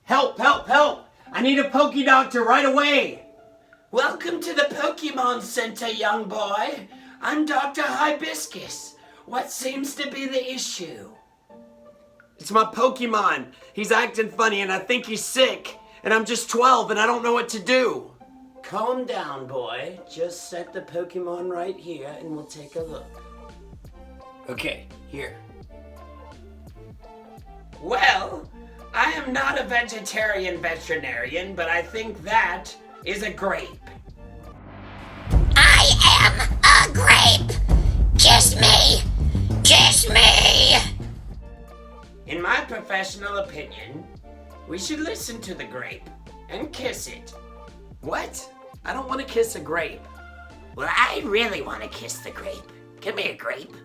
Help, help, help! I need a Poke Doctor right away! Welcome to the Pokemon Center, young boy. I'm Dr. Hibiscus. What seems to be the issue? It's my Pokemon. He's acting funny and I think he's sick. And I'm just 12 and I don't know what to do. Calm down, boy. Just set the Pokemon right here and we'll take a look. Okay, here. Well, I am not a vegetarian veterinarian, but I think that is a grape. I am a grape! Kiss me! Kiss me! In my professional opinion, we should listen to the grape and kiss it. What? I don't want to kiss a grape. Well, I really want to kiss the grape. Come here, grape.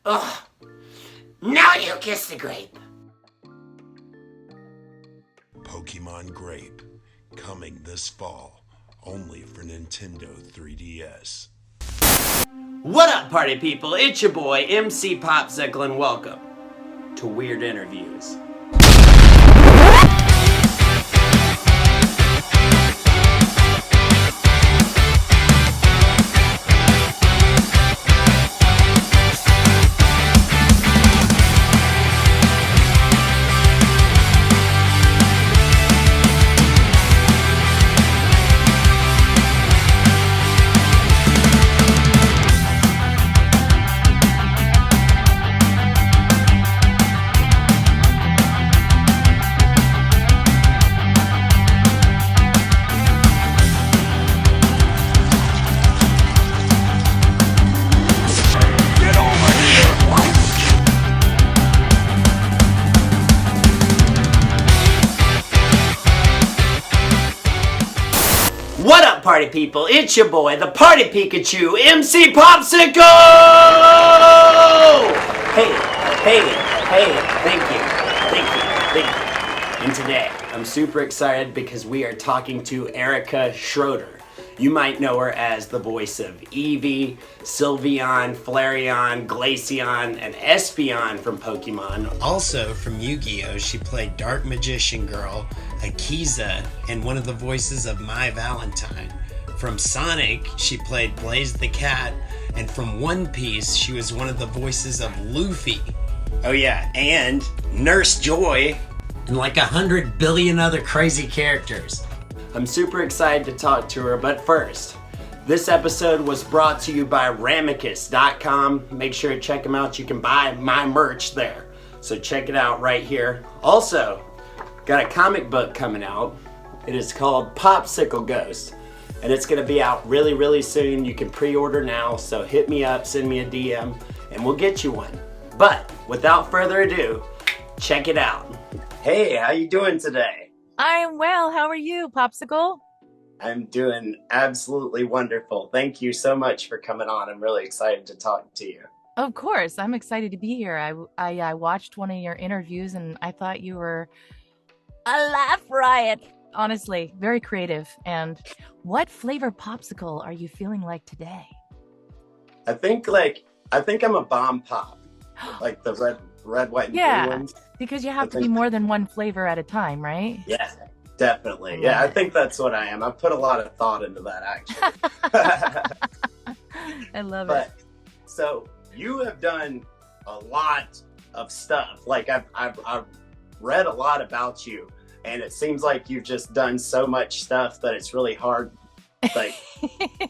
Ugh. Now you kiss the grape. Pokemon Grape, coming this fall, only for Nintendo 3DS. What up, party people? It's your boy, MC Popsicle, and welcome to Weird Interviews. What up, party people? It's your boy, the Party Pikachu, MC Popsicle! Hey, thank you. And today, I'm super excited because we are talking to Erica Schroeder. You might know her as the voice of Eevee, Sylveon, Flareon, Glaceon, and Espeon from Pokemon. Also from Yu-Gi-Oh! She played Dark Magician Girl, Akiza, and one of the voices of My Valentine. From Sonic, she played Blaze the Cat, and from One Piece, she was one of the voices of Luffy. Oh yeah, and Nurse Joy, And like 100 billion other crazy characters. I'm super excited to talk to her, but first, this episode was brought to you by Ramicus.com. Make sure to check them out. You can buy my merch there. So check it out right here. Also, got a comic book coming out. It is called Popsicle Ghost. And it's going to be out really, really soon. You can pre-order now. So hit me up, send me a DM, and we'll get you one. But without further ado, check it out. Hey, how you doing today? I'm well. How are you, Popsicle? I'm doing absolutely wonderful. Thank you so much for coming on. I'm really excited to talk to you. Of course. I'm excited to be here. I watched one of your interviews and I thought you were a laugh riot. Honestly, very creative. And what flavor popsicle are you feeling like today? I think I'm a bomb pop. Like the red, white, and blue ones. Because you have to be more than one flavor at a time, right? Yeah, definitely. Yeah, I think that's what I am. I put a lot of thought into that, actually. I love it. So you have done a lot of stuff. Like I've read a lot about you, and it seems like you've just done so much stuff that it's really hard, like,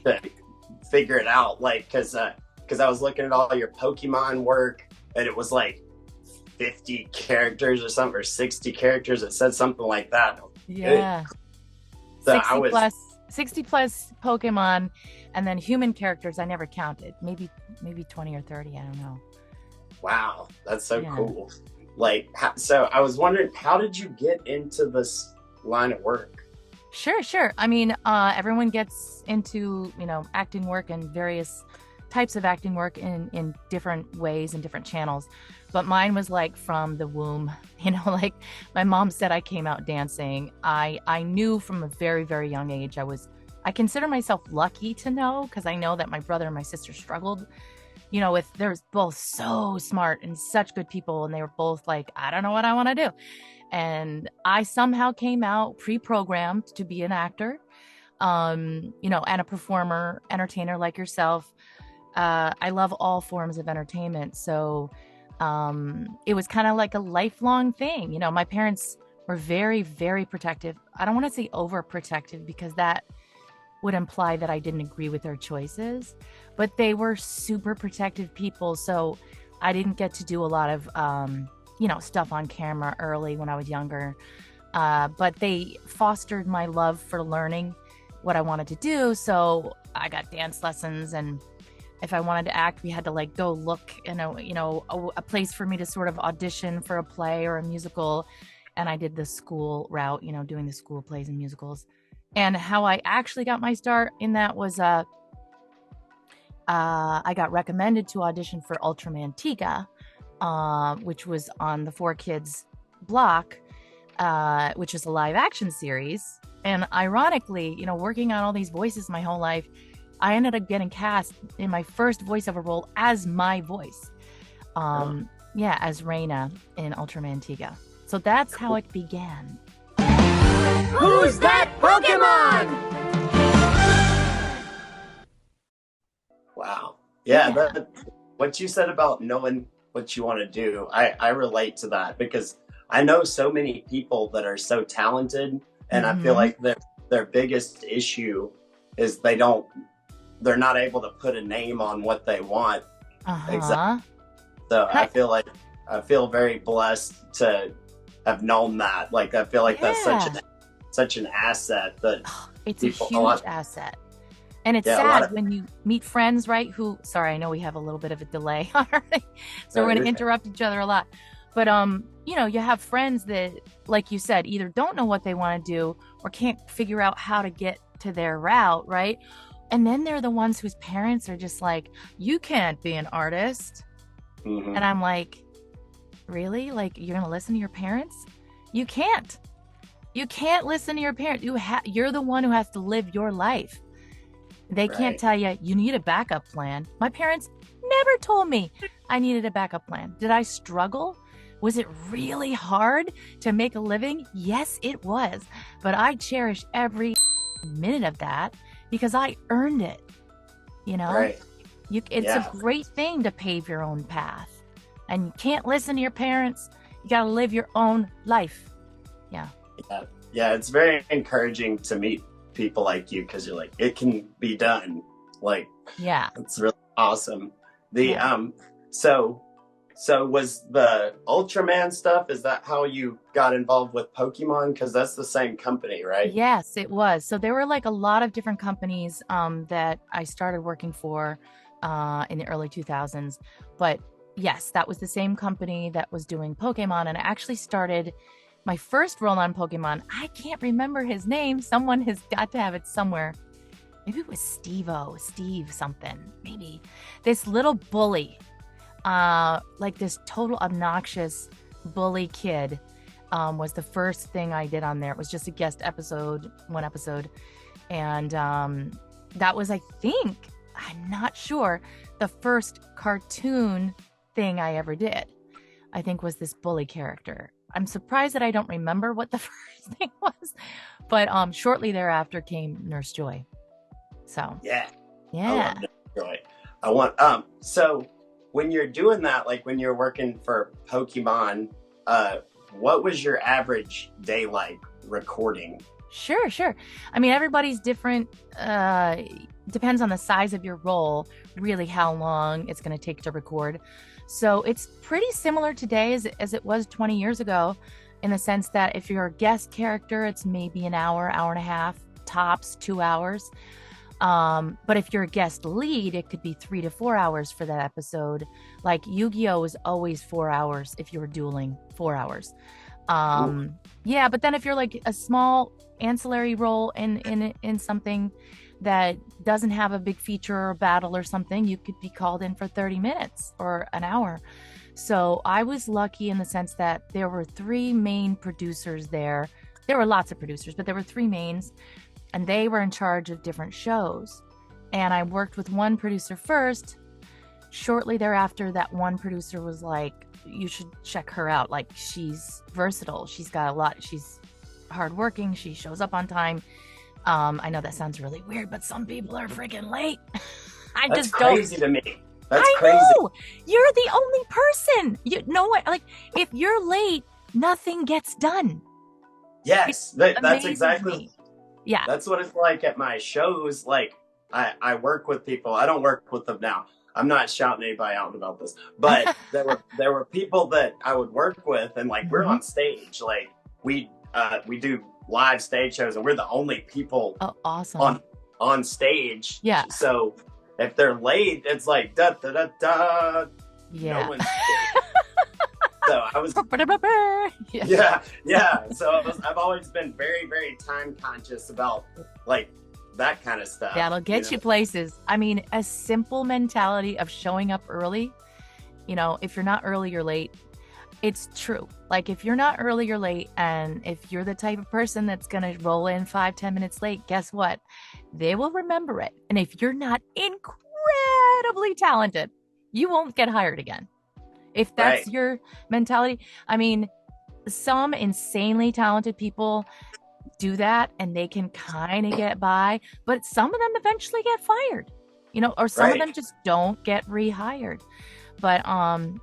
to figure it out. Like, because I was looking at all your Pokemon work, and it was like 50 characters or something, or 60 characters. It said something like that. Yeah. So 60 plus Pokemon, and then human characters I never counted. Maybe 20 or 30, I don't know. Wow, that's so cool. Like, so I was wondering, how did you get into this line of work? Sure. I mean, everyone gets into, acting work and various types of acting work in different ways and different channels. But mine was like from the womb, like my mom said I came out dancing. I knew from a very, very young age I consider myself lucky to know, because I know that my brother and my sister struggled they're both so smart and such good people. And they were both like, I don't know what I want to do. And I somehow came out pre-programmed to be an actor, and a performer, entertainer like yourself. I love all forms of entertainment. So it was kind of like a lifelong thing. My parents were very, very protective. I don't want to say overprotective because that would imply that I didn't agree with their choices, but they were super protective people. So I didn't get to do a lot of, stuff on camera early when I was younger. But they fostered my love for learning what I wanted to do. So I got dance lessons, and if I wanted to act, we had to like go look in a place for me to sort of audition for a play or a musical. And I did the school route, doing the school plays and musicals. And how I actually got my start in that was I got recommended to audition for Ultramantica, which was on the 4Kids block, which is a live action series. And ironically, working on all these voices my whole life, I ended up getting cast in my first voiceover role as my voice. As Reina in Ultramantica. So that's how it began. Who's that Pokemon? Wow. Yeah. What you said about knowing what you want to do, I relate to that because I know so many people that are so talented, and I feel like their biggest issue is they're not able to put a name on what they want. Exactly. So I feel very blessed to have known that. Like, I feel like that's such an asset that it's a huge asset. And it's sad when you meet friends, right? Sorry, I know we have a little bit of a delay already. So we're going to interrupt each other a lot. But, you have friends that, like you said, either don't know what they want to do or can't figure out how to get to their route, right? And then they're the ones whose parents are just like, you can't be an artist. Mm-hmm. And I'm like, really? Like, you're going to listen to your parents? You can't. You can't listen to your parents. You're the one who has to live your life. They can't tell you, you need a backup plan. My parents never told me I needed a backup plan. Did I struggle? Was it really hard to make a living? Yes, it was. But I cherish every minute of that because I earned it. It's a great thing to pave your own path. And you can't listen to your parents. You got to live your own life. Yeah. Yeah, it's very encouraging to meet people like you because you're like, it can be done. Like, it's really awesome. So was the Ultraman stuff, is that how you got involved with Pokemon? Because that's the same company, right? Yes, it was. So there were like a lot of different companies that I started working for in the early 2000s. But yes, that was the same company that was doing Pokemon. And I actually started my first role on Pokemon. I can't remember his name. Someone has got to have it somewhere. Maybe it was Steve something. Maybe this little bully, like this total obnoxious bully kid, was the first thing I did on there. It was just a guest episode, one episode. And that was, I think, I'm not sure, the first cartoon thing I ever did, I think, was this bully character. I'm surprised that I don't remember what the first thing was, but shortly thereafter came Nurse Joy. So I love Nurse Joy. So when you're doing that, like when you're working for Pokemon, what was your average day like recording? Sure. I mean, everybody's different. Depends on the size of your role, really how long it's going to take to record. So it's pretty similar today as it was 20 years ago, in the sense that if you're a guest character, it's maybe an hour and a half, tops 2 hours. But if you're a guest lead, it could be 3 to 4 hours for that episode. Like Yu-Gi-Oh was always 4 hours if you were dueling, 4 hours. But then if you're like a small ancillary role in something that doesn't have a big feature or battle or something, you could be called in for 30 minutes or an hour. So I was lucky in the sense that there were 3 main producers there. There were lots of producers, but there were 3 mains, and they were in charge of different shows. And I worked with one producer first, shortly thereafter, that one producer was like, you should check her out. Like, she's versatile. She's got a lot. She's hardworking. She shows up on time. I know that sounds really weird, but some people are freaking late. That's crazy to me. That's I crazy. know. You're the only person. You know what? Like, if you're late, nothing gets done. Yes, that's Amazing exactly. to me. Yeah. That's what it's like at my shows. Like, I work with people. I don't work with them now. I'm not shouting anybody out about this, but there were people that I would work with, and like we're on stage. Like we do live stage shows, and we're the only people awesome. on stage. Yeah. So if they're late, it's like da da da da. Yeah. No one's so I was. Yeah. Yeah. So I've always been very, very time conscious about like that kind of stuff. That'll get you places. I mean, a simple mentality of showing up early. You know, if you're not early, you're late. It's true. Like, if you're not early, you're late. And if you're the type of person that's going to roll in 5-10 minutes late, guess what? They will remember it. And if you're not incredibly talented, you won't get hired again. If that's your mentality. I mean, some insanely talented people do that and they can kind of get by, but some of them eventually get fired, you know, or some of them just don't get rehired. But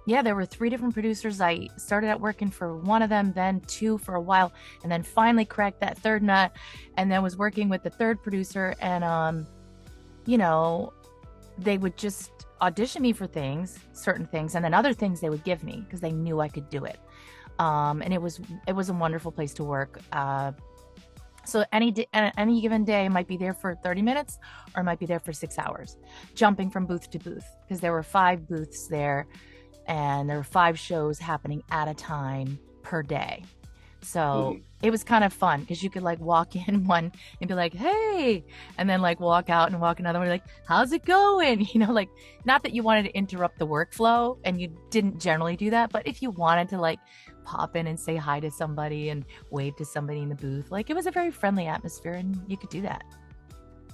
yeah, there were 3 different producers. I started out working for one of them, then 2 for a while, and then finally cracked that 3rd nut, and then was working with the 3rd producer. And you know, they would just audition me for certain things, and then other things they would give me because they knew I could do it. And it was a wonderful place to work. So any given day, I might be there for 30 minutes or I might be there for 6 hours, jumping from booth to booth, because there were 5 booths there and there were 5 shows happening at a time per day. So it was kind of fun because you could like walk in one and be like, hey, and then like walk out and walk another one, like, how's it going? You know, like, not that you wanted to interrupt the workflow, and you didn't generally do that, but if you wanted to like pop in and say hi to somebody and wave to somebody in the booth, like, it was a very friendly atmosphere and you could do that.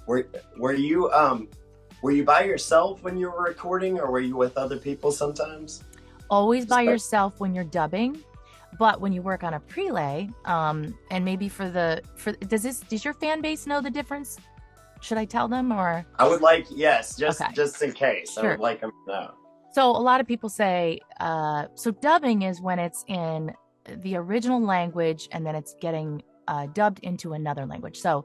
Were you by yourself when you were recording, or were you with other people sometimes? Always by yourself when you're dubbing. But when you work on a prelay, and maybe does your fan base know the difference? Should I tell them, or? I would like, yes, just in case. Sure. I would like them to know. So a lot of people say, so dubbing is when it's in the original language and then it's getting dubbed into another language. So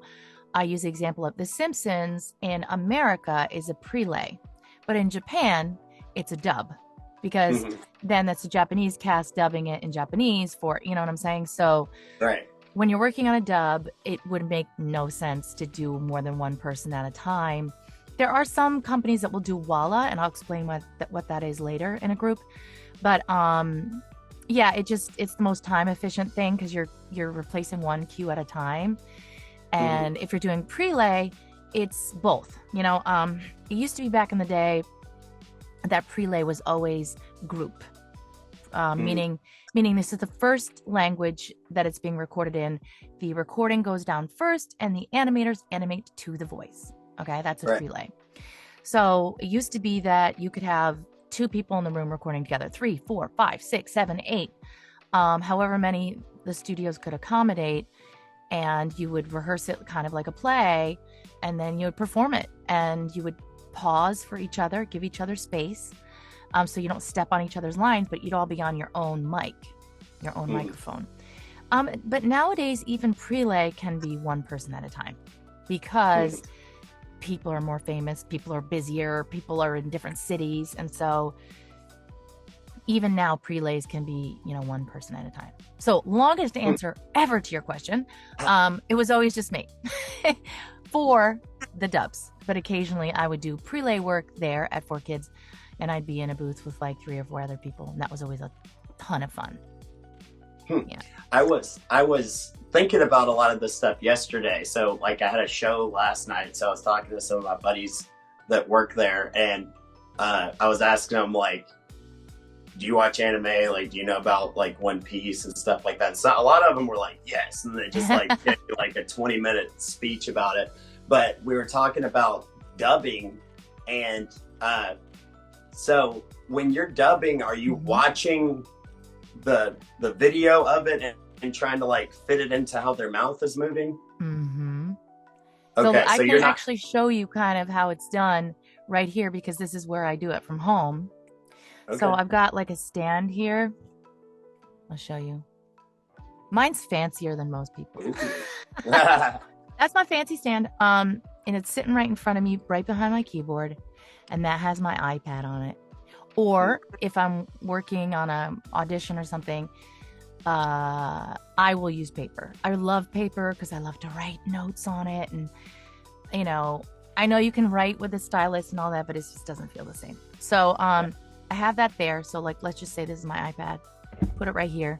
I use the example of The Simpsons in America is a prelay, but in Japan, it's a dub. Because then that's the Japanese cast dubbing it in Japanese for, you know what I'm saying? So when you're working on a dub, it would make no sense to do more than one person at a time. There are some companies that will do Walla, and I'll explain what that is later in a group. But yeah, it's the most time efficient thing because you're replacing one cue at a time. And if you're doing prelay, it's both. You know, it used to be back in the day that prelay was always group, meaning this is the first language that it's being recorded in. The recording goes down first and the animators animate to the voice. Okay, that's a prelay. So it used to be that you could have 2 people in the room recording together, 3, 4, 5, 6, 7, 8, however many the studios could accommodate, and you would rehearse it kind of like a play, and then you would perform it, and you would pause for each other, give each other space, so you don't step on each other's lines, but you'd all be on your own mic, your own microphone. But nowadays, even prelay can be one person at a time because people are more famous, people are busier, people are in different cities, and so even now prelays can be, you know, one person at a time. So longest answer ever to your question, it was always just me for the dubs. But occasionally I would do prelay work there at 4Kids, and I'd be in a booth with like 3 or 4 other people, and that was always a ton of fun. Yeah. I was thinking about a lot of this stuff yesterday. So like I had a show last night, so I was talking to some of my buddies that work there, and I was asking them like, do you watch anime? Like, do you know about like One Piece and stuff like that? So a lot of them were like, yes, and they just like get like a 20-minute speech about it. But we were talking about dubbing, and So when you're dubbing, are you Mhm. watching the video of it and trying to like fit it into how their mouth is moving? Mm-hmm. Okay, I so can you're not. actually show you kind of how it's done right here because this is where I do it from home. So Okay. I've got like a stand here. I'll show you. Mine's fancier than most people. That's my fancy stand. And it's sitting right in front of me, right behind my keyboard, and that has my iPad on it. Or if I'm working on an audition or something, I will use paper. I love paper because I love to write notes on it, and you know, I know you can write with a stylus and all that, but it just doesn't feel the same. So I have that there. So like, let's just say this is my iPad. Put it right here,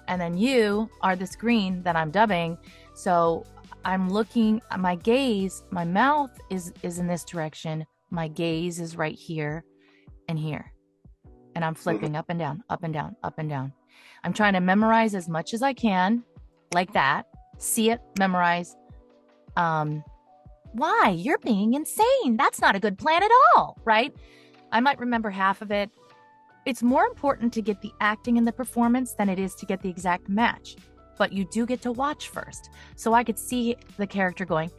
and then you are the screen that I'm dubbing. So I'm looking. My gaze, my mouth is in this direction. My gaze is right here and here, and I'm flipping up and down, up and down, up and down. I'm trying to memorize as much as I can, like that. See it, memorize. Why? You're being insane. That's not a good plan at all, right? I might remember half of it. It's more important to get the acting and the performance than it is to get the exact match. But you do get to watch first. So I could see the character going,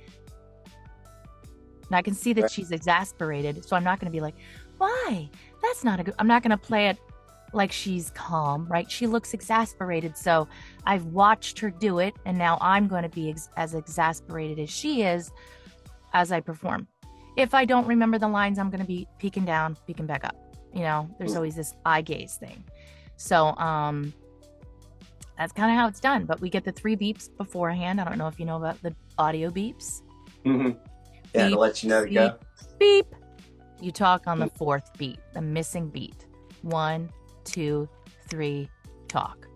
and I can see that she's exasperated. So I'm not going to be like, why? That's not a good, I'm not going to play it like she's calm, right? She looks exasperated. So I've watched her do it. And now I'm going to be as exasperated as she is as I perform. If I don't remember the lines, I'm going to be peeking down, peeking back up. You know, there's always this eye gaze thing. So that's kind of how it's done. But we get the 3 beeps beforehand. I don't know if you know about the audio beeps. Mm-hmm. Yeah, Beep, to let you know to beep, go. beep. You talk on the 4th beat, the missing beat. 1, 2, 3, talk.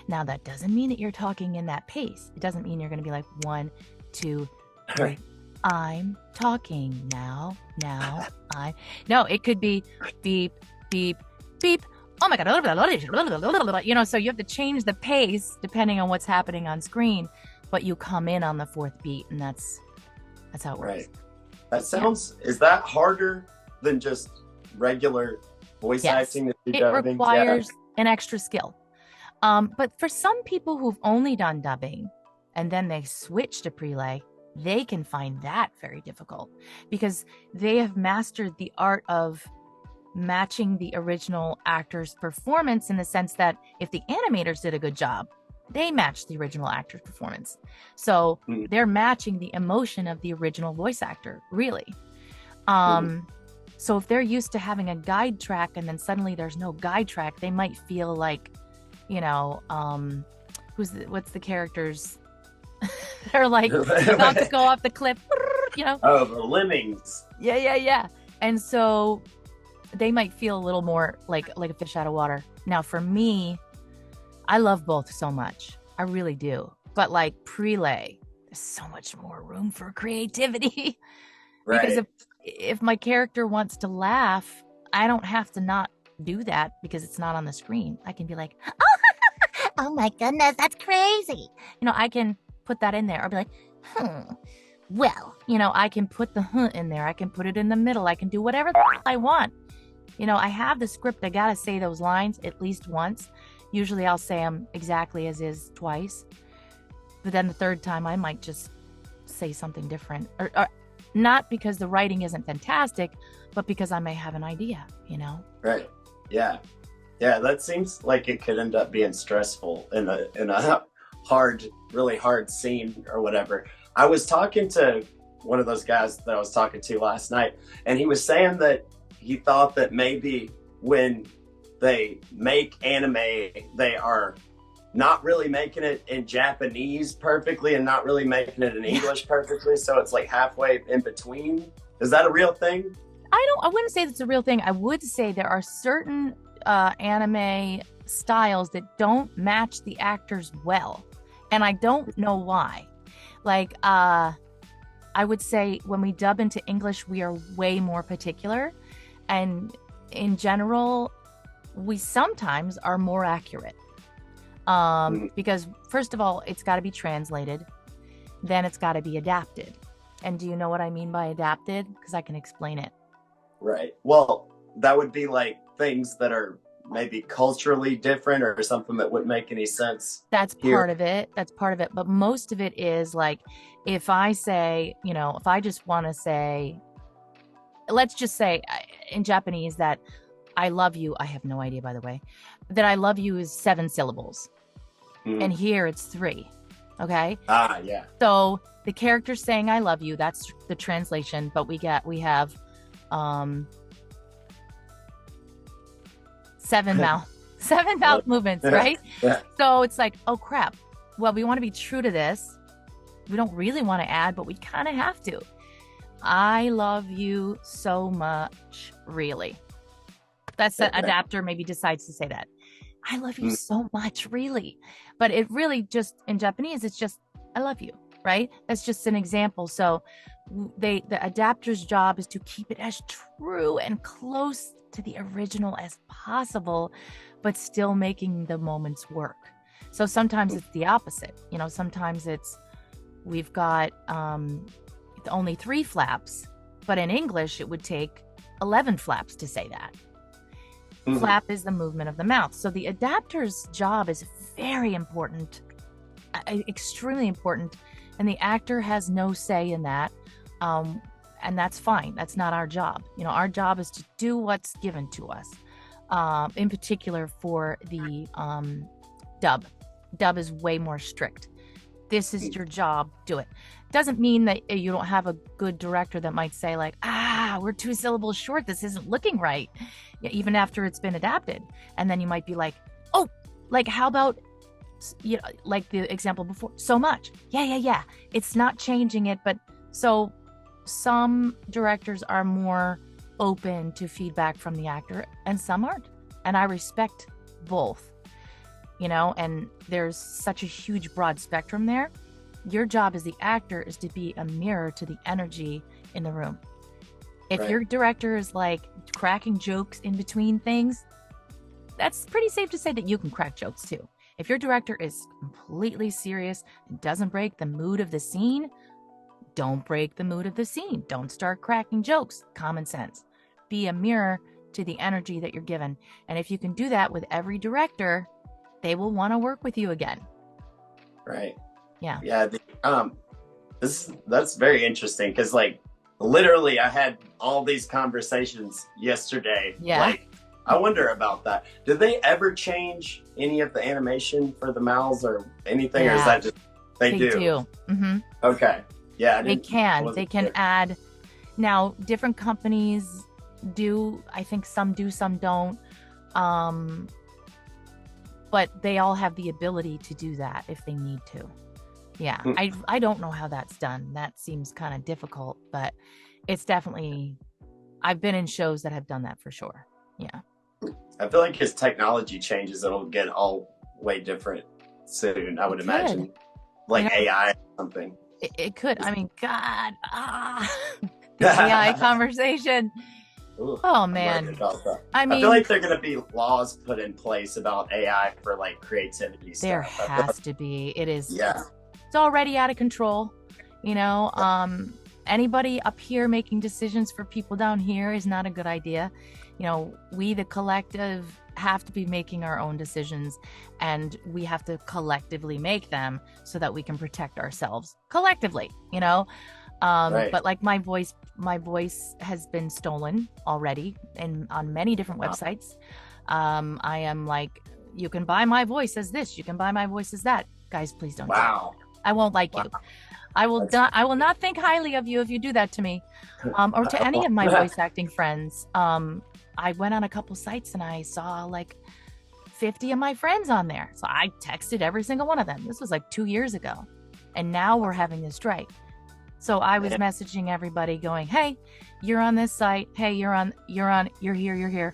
Now that doesn't mean that you're talking in that pace. It doesn't mean you're going to be like 1, 2, 3. I'm talking now. No, it could be beep, beep, beep. Oh my God. You know, so you have to change the pace depending on what's happening on screen, but you come in on the 4th beat, and that's how it works. Right. That sounds, is that harder than just regular voice acting? That It requires an extra skill. But for some people who've only done dubbing and then they switch to prelay, they can find that very difficult because they have mastered the art of matching the original actor's performance in the sense that if the animators did a good job, they matched the original actor's performance. So they're matching the emotion of the original voice actor, really. So if they're used to having a guide track and then suddenly there's no guide track, they might feel like, you know, what's the characters? They're like about to go off the cliff, you know? Oh, the lemmings. Yeah. And so they might feel a little more like a fish out of water. Now, for me, I love both so much. I really do. But like prelay, there's so much more room for creativity. Right. Because if my character wants to laugh, I don't have to not do that because it's not on the screen. I can be like, Oh my goodness, that's crazy. you know, I can put that in there. Or be like, well, you know, I can put the in there. I can put it in the middle. I can do whatever I want. You know, I have the script. I got to say those lines at least once. Usually I'll say them exactly as is twice. But then the 3rd time I might just say something different. Or not because the writing isn't fantastic, but because I may have an idea, you know? Right. Yeah. Yeah, that seems like it could end up being stressful in a really hard scene or whatever. I was talking to one of those guys that I was talking to last night, and he was saying that he thought that maybe when they make anime, they are not really making it in Japanese perfectly and not really making it in English perfectly. So it's like halfway in between. Is that a real thing? I wouldn't say that's a real thing. I would say there are certain anime styles that don't match the actors well. And I don't know why. Like, I would say when we dub into English, we are way more particular. And in general, we sometimes are more accurate. Because first of all, it's got to be translated. Then it's got to be adapted. And do you know what I mean by adapted? Because I can explain it. Right. Well, that would be like things that are maybe culturally different or something that wouldn't make any sense. That's here. part of it. That's part of it. But most of it is like, if I say, if I just want to say, let's just say in Japanese that I love you. I have no idea, by the way, that I love you is 7 syllables. And here it's 3. Okay. Yeah. So the character saying I love you, that's the translation, but we have 7 mouth movements, right? Yeah. So it's like, oh crap. Well, we want to be true to this. We don't really want to add, but we kind of have to. I love you so much, really. That's the adapter maybe decides to say that. I love you so much, really. But it really just, in Japanese, it's just, I love you, right? That's just an example. So the adapter's job is to keep it as true and close to the original as possible, but still making the moments work. So sometimes it's the opposite. Sometimes we've got only 3 flaps, but in English, it would take 11 flaps to say that. Flap is the movement of the mouth. So the adapter's job is very important, extremely important. And the actor has no say in that. And that's fine. That's not our job. Our job is to do what's given to us. In particular for the dub. Dub is way more strict. This is your job, do it. Doesn't mean that you don't have a good director that might say like, we're 2 syllables short. This isn't looking right. Even after it's been adapted. And then you might be like, oh, like how about, like the example before, so much. Yeah. It's not changing it. But so some directors are more open to feedback from the actor and some aren't. And I respect both, and there's such a huge broad spectrum there. Your job as the actor is to be a mirror to the energy in the room. If your director is like cracking jokes in between things, that's pretty safe to say that you can crack jokes too. If your director is completely serious and doesn't break the mood of the scene, don't break the mood of the scene. Don't start cracking jokes. Common sense. Be a mirror to the energy that you're given. And if you can do that with every director, they will want to work with you again. Right. Yeah. Yeah. That's very interesting because like literally I had all these conversations yesterday. Yeah. Like I wonder about that. Did they ever change any of the animation for the mouths or anything, or is that just they do? Mm-hmm. Okay. Yeah. They can add. Now, different companies do. I think some do, some don't. But they all have the ability to do that if they need to. Yeah. I don't know how that's done. That seems kind of difficult, but it's definitely. I've been in shows that have done that for sure. Yeah. I feel like as technology changes, it'll get all way different soon. I would imagine, like AI or something. It could. I mean, God, the AI conversation. Ooh, oh man, I feel like there are going to be laws put in place about AI for like creativity stuff. There has to be. It is. Yeah. It's already out of control. Anybody up here making decisions for people down here is not a good idea. We, the collective, have to be making our own decisions, and we have to collectively make them so that we can protect ourselves collectively, Right. But like my voice has been stolen already and on many different websites. I am like, you can buy my voice as this, you can buy my voice as that. Guys, please don't. Wow. I won't like you. I will not think highly of you if you do that to me, or to any of my voice acting friends. I went on a couple sites and I saw like 50 of my friends on there. So I texted every single one of them. This was like 2 years ago. And now we're having this strike. So I was messaging everybody going, hey, you're on this site. Hey, you're here.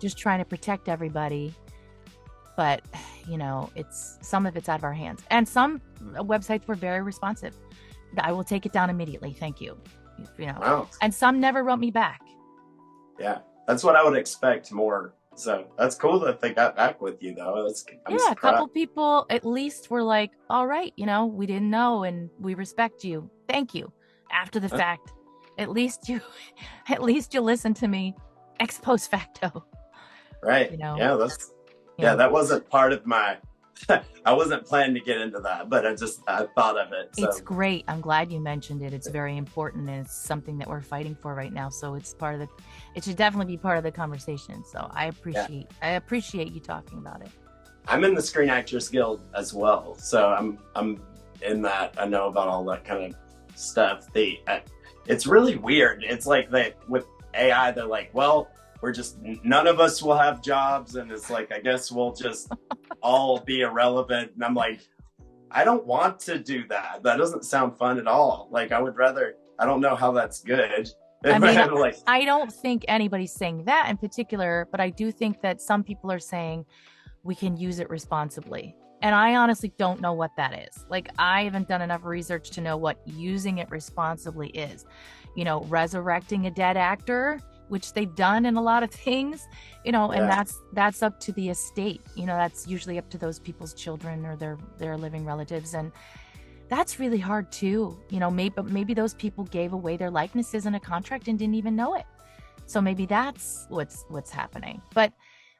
Just trying to protect everybody. But, some of it's out of our hands. And some websites were very responsive. I will take it down immediately. Thank you. Wow. And some never wrote me back. Yeah, that's what I would expect more. So that's cool that they got back with you, though. I'm a couple people at least were like, all right, we didn't know and we respect you. Thank you. After the fact, at least you listened to me. ex post facto. Right. You know. Yeah, that wasn't part of my I wasn't planning to get into that, but I thought of it. So It's great. I'm glad you mentioned it. It's very important, and it's something that we're fighting for right now. So it should definitely be part of the conversation. So I appreciate you talking about it. I'm in the Screen Actors Guild as well, so I'm in that. I know about all that kind of stuff. It's really weird. It's like with AI, they're like, well, none of us will have jobs, and it's like, I guess we'll just all be irrelevant. And I'm like, I don't want to do that. That doesn't sound fun at all. Like, I don't know how that's good. I mean, I don't think anybody's saying that in particular, but I do think that some people are saying we can use it responsibly. And I honestly don't know what that is. Like, I haven't done enough research to know what using it responsibly is. Resurrecting a dead actor, which they've done in a lot of things, and that's up to the estate. That's usually up to those people's children or their living relatives. And that's really hard too. Maybe those people gave away their likenesses in a contract and didn't even know it. So maybe that's what's happening. But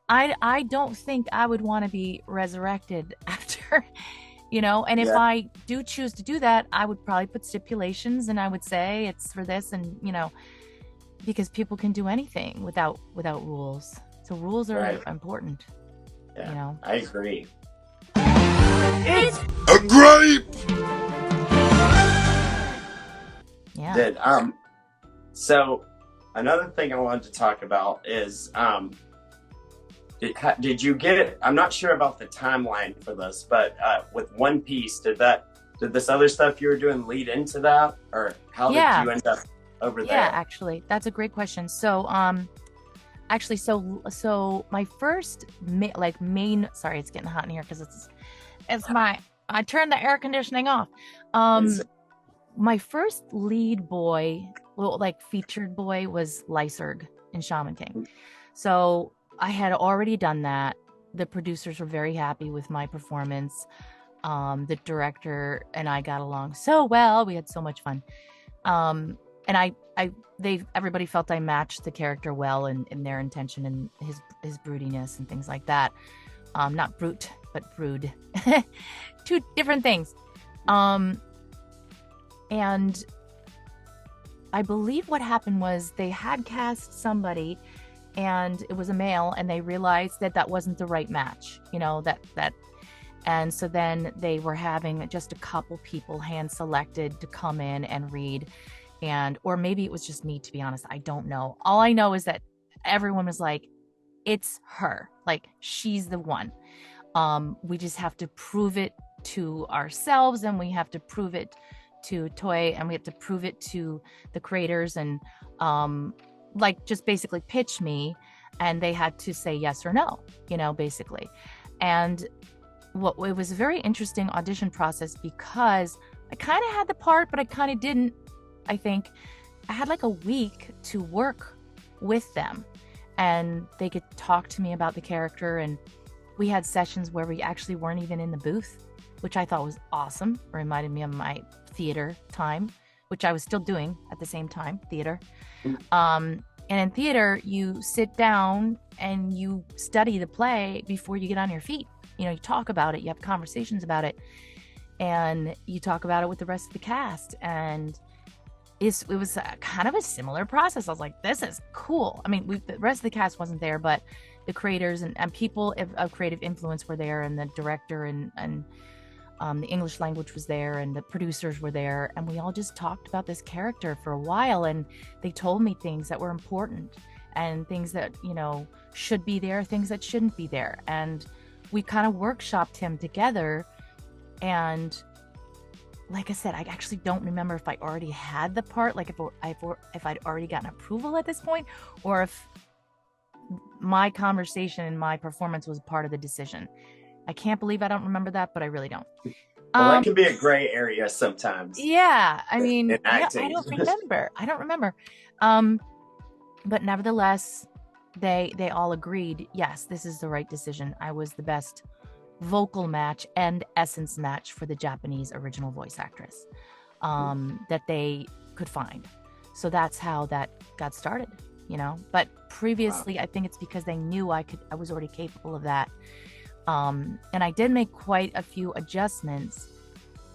I don't think I would want to be resurrected after, and if I do choose to do that, I would probably put stipulations, and I would say it's for this, and, because people can do anything without rules. So rules are important. Yeah, I agree. It's a grape. Yeah. So another thing I wanted to talk about is, did you get? I'm not sure about the timeline for this, but with One Piece, did this other stuff you were doing lead into that, or how did you end up over there? Yeah, actually, that's a great question. So, so my first main. Sorry, it's getting hot in here because I turned the air conditioning off. My first lead boy, featured boy, was Lyserg in Shaman King. So I had already done that. The producers were very happy with my performance. The director and I got along so well. We had so much fun. And everybody felt I matched the character well in their intention and his broodiness and things like that. Not brute, but brood. Two different things. And I believe what happened was they had cast somebody, and it was a male, and they realized that wasn't the right match, and so then they were having just a couple people hand selected to come in and read, or maybe it was just me, to be honest. I don't know. All I know is that everyone was like, it's her, like, she's the one. We just have to prove it to ourselves, and we have to prove it to Toy, and we have to prove it to the creators, and just basically pitch me, and they had to say yes or no, basically. And it was a very interesting audition process, because I kind of had the part, but I kind of didn't. I think I had like a week to work with them, and they could talk to me about the character, and we had sessions where we actually weren't even in the booth, which I thought was awesome. It reminded me of my theater time, which I was still doing at the same time, theater. And in theater, you sit down and you study the play before you get on your feet. You talk about it, you have conversations about it, and you talk about it with the rest of the cast. And it was kind of a similar process. I was like, this is cool. I mean, the rest of the cast wasn't there, but the creators and people of creative influence were there, and the director and the English language was there, and the producers were there, and we all just talked about this character for a while, and they told me things that were important, and things that should be there, things that shouldn't be there, and we kind of workshopped him together. And like I said, I actually don't remember if I already had the part, like if I'd already gotten approval at this point, or if my conversation and my performance was part of the decision. I can't believe I don't remember that, but I really don't. Well, that can be a gray area sometimes. Yeah, I mean, I don't remember. But nevertheless, they all agreed, yes, this is the right decision. I was the best vocal match and essence match for the Japanese original voice actress that they could find. So that's how that got started. But previously, I think it's because they knew I was already capable of that. And I did make quite a few adjustments.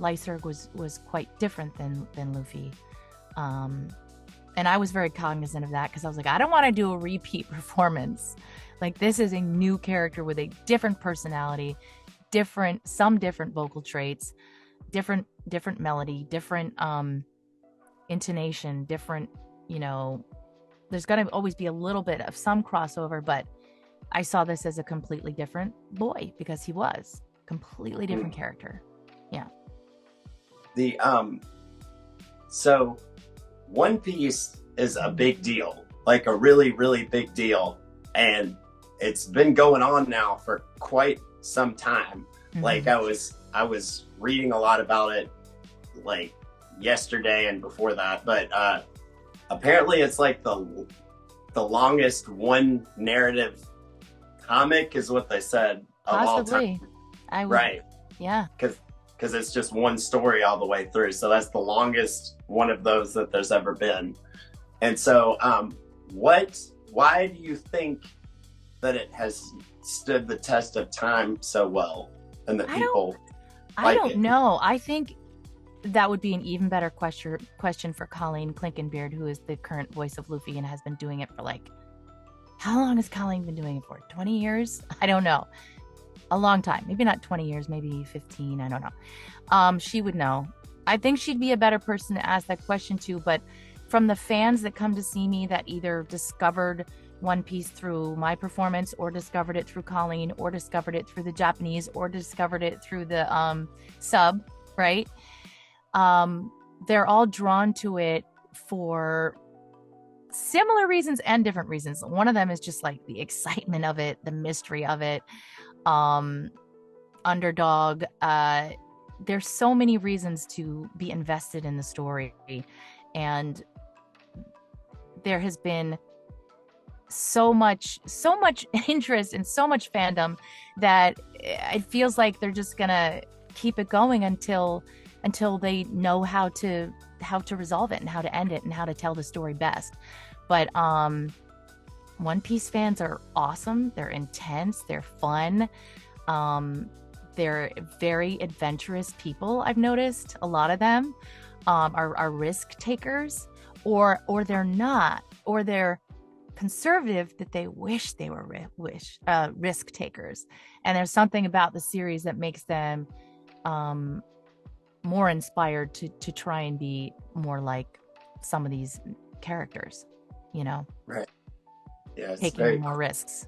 Lyserg was quite different than Luffy. And I was very cognizant of that because I was like, I don't want to do a repeat performance. Like, this is a new character with a different personality, some different vocal traits, different melody, different intonation, different, there's going to always be a little bit of some crossover, but I saw this as a completely different boy because he was completely different character. Yeah. So One Piece is a big deal, like a really, really big deal. And it's been going on now for quite some time. Mm-hmm. Like I was reading a lot about it like yesterday and before that, but apparently it's like the longest one narrative comic is what they said of all time. Right. Yeah. Because it's just one story all the way through. So that's the longest one of those that there's ever been. And so why do you think that it has stood the test of time so well and that people I don't know. I think that would be an even better question for Colleen Clinkenbeard, who is the current voice of Luffy and has been doing it for how long has Colleen been doing it for? 20 years? I don't know. A long time. Maybe not 20 years, maybe 15. I don't know. She would know. I think she'd be a better person to ask that question to, but from the fans that come to see me that either discovered One Piece through my performance or discovered it through Colleen or discovered it through the Japanese or discovered it through the sub, right? They're all drawn to it for similar reasons and different reasons. One of them is just like the excitement of it, the mystery of it. Underdog. There's so many reasons to be invested in the story, and there has been so much interest and so much fandom that it feels like they're just gonna keep it going until they know how to resolve it and how to end it and how to tell the story best. But One Piece fans are awesome. They're intense. They're fun. They're very adventurous people. I've noticed a lot of them are risk takers, or they're not, or they're conservative that they wish they were risk takers. And there's something about the series that makes them more inspired to try and be more like some of these characters, Right. Yeah, taking more risks.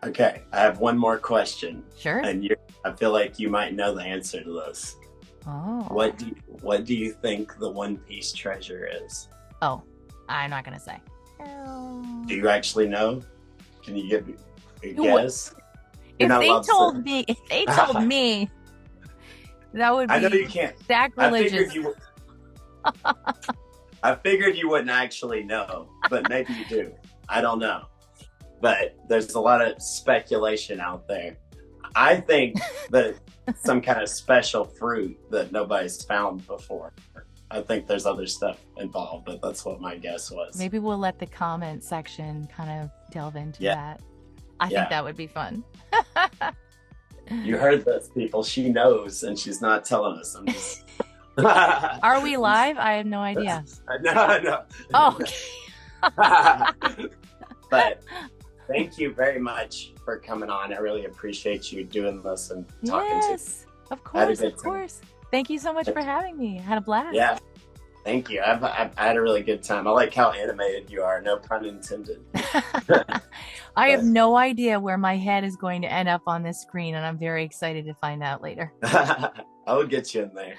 Okay, I have one more question. Sure. And I feel like you might know the answer to this. Oh. What do you think the One Piece treasure is? Oh, I'm not gonna say. Do you actually know? Can you give a guess? If they told me, that would be I know you can't. sacrilegious. I figured you wouldn't actually know, but maybe you do. I don't know. But there's a lot of speculation out there. I think that some kind of special fruit that nobody's found before. I think there's other stuff involved, but that's what my guess was. Maybe we'll let the comment section kind of delve into that. I think that would be fun. You heard this, people. She knows, and she's not telling us. I'm just... Are we live? I have no idea. No. Oh, okay. But thank you very much for coming on. I really appreciate you doing this and talking to me. Of course. Thank you so much for having me. I had a blast. Yeah. Thank you. I've had a really good time. I like how animated you are. No pun intended. I have no idea where my head is going to end up on this screen, and I'm very excited to find out later. I will get you in there.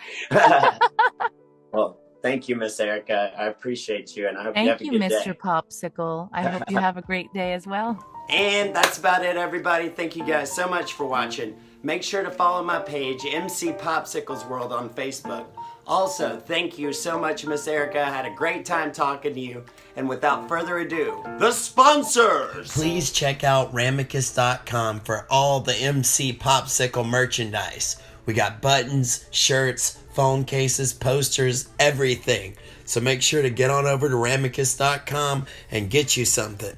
Well, thank you, Miss Erica. I appreciate you, and I hope you have a good day. Thank you, Mr. Popsicle. I hope you have a great day as well. And that's about it, everybody. Thank you guys so much for watching. Make sure to follow my page, MC Popsicles World, on Facebook. Also, thank you so much, Miss Erica. I had a great time talking to you. And without further ado, the sponsors! Please check out Ramicus.com for all the MC Popsicle merchandise. We got buttons, shirts, phone cases, posters, everything. So make sure to get on over to ramicus.com and get you something.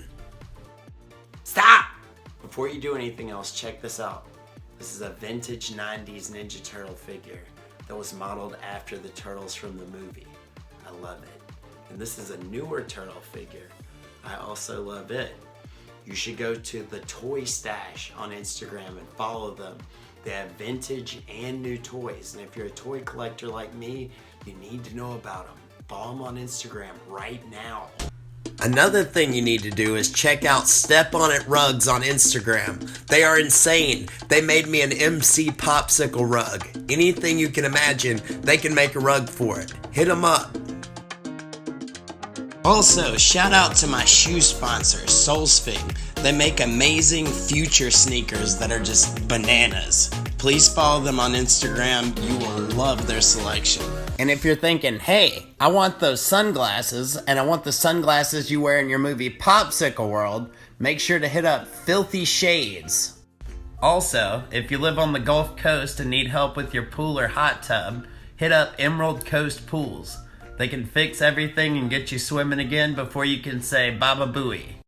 Stop! Before you do anything else, check this out. This is a vintage 90s Ninja Turtle figure that was modeled after the turtles from the movie. I love it. And this is a newer turtle figure. I also love it. You should go to the Toy Stash on Instagram and follow them. They have vintage and new toys. And if you're a toy collector like me, you need to know about them. Follow them on Instagram right now. Another thing you need to do is check out Step On It Rugs on Instagram. They are insane. They made me an MC popsicle rug. Anything you can imagine, they can make a rug for it. Hit them up. Also, shout out to my shoe sponsor, Solsfig. They make amazing future sneakers that are just bananas. Please follow them on Instagram. You will love their selection. And if you're thinking, hey, I want those sunglasses, and I want the sunglasses you wear in your movie Popsicle World, make sure to hit up Filthy Shades. Also, if you live on the Gulf Coast and need help with your pool or hot tub, hit up Emerald Coast Pools. They can fix everything and get you swimming again before you can say Baba Booey.